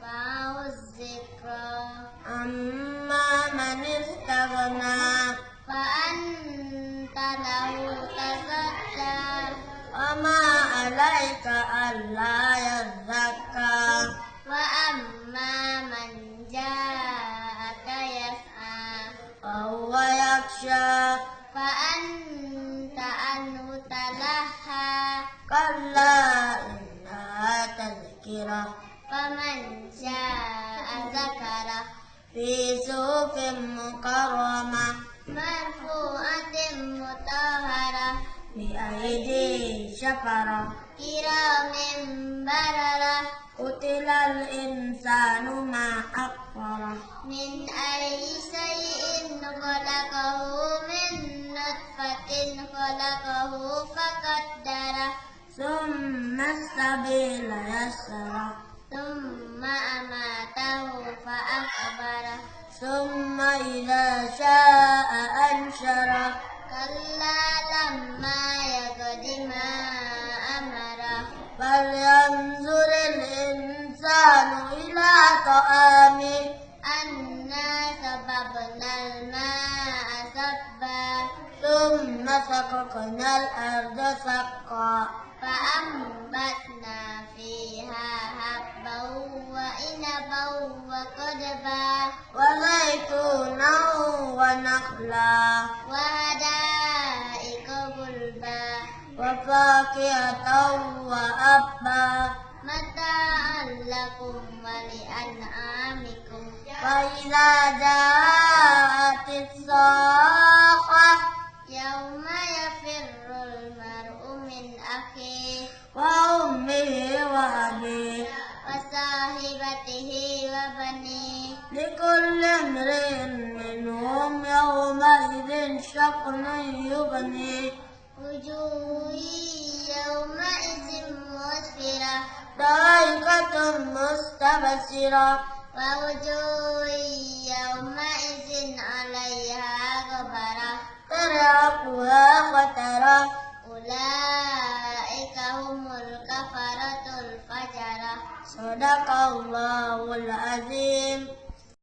تنفعه الذكرى أما من استغنى فأنت له تصدى وما عليك ألا يزكى وأما من جاءك يسعى وهو يخشى فأنت عنه تلهى كلا إنها تذكرة فمن شاء ذكره في صحف مكرمة مرفوعة مطهرة بأيدي سفرة كرام بررة قتل الإنسان ما أكفره من أي شيء خلقه من نطفة خلقه فقدره ثم السبيل يسره ثم أماته فأقبره ثم إذا شاء أنشره كلا لما يقض ما أمره فلينظر الإنسان إلى طعامه أنا صببنا الماء صبا ثم سققنا الأرض سقا فأنبتنا فيها حبا وعنبا وقضبا وزيتونا ونخلا وحدائق غلبا وفاكهة وأبا متاعا لكم ولأنعامكم فإذا جاءت الصاخة يوم يفر المرء من أخيه وأمه وأبيه وصاحبته وبنيه لكل امرئ منهم يومئذ شأن يغنيه وجوه يومئذ مسفرة ضاحكة مستبشرة ووجوه يومئذ عليها غبرة ترهقها قترة أولئك هم الكفرة الفجرة صدق الله العظيم.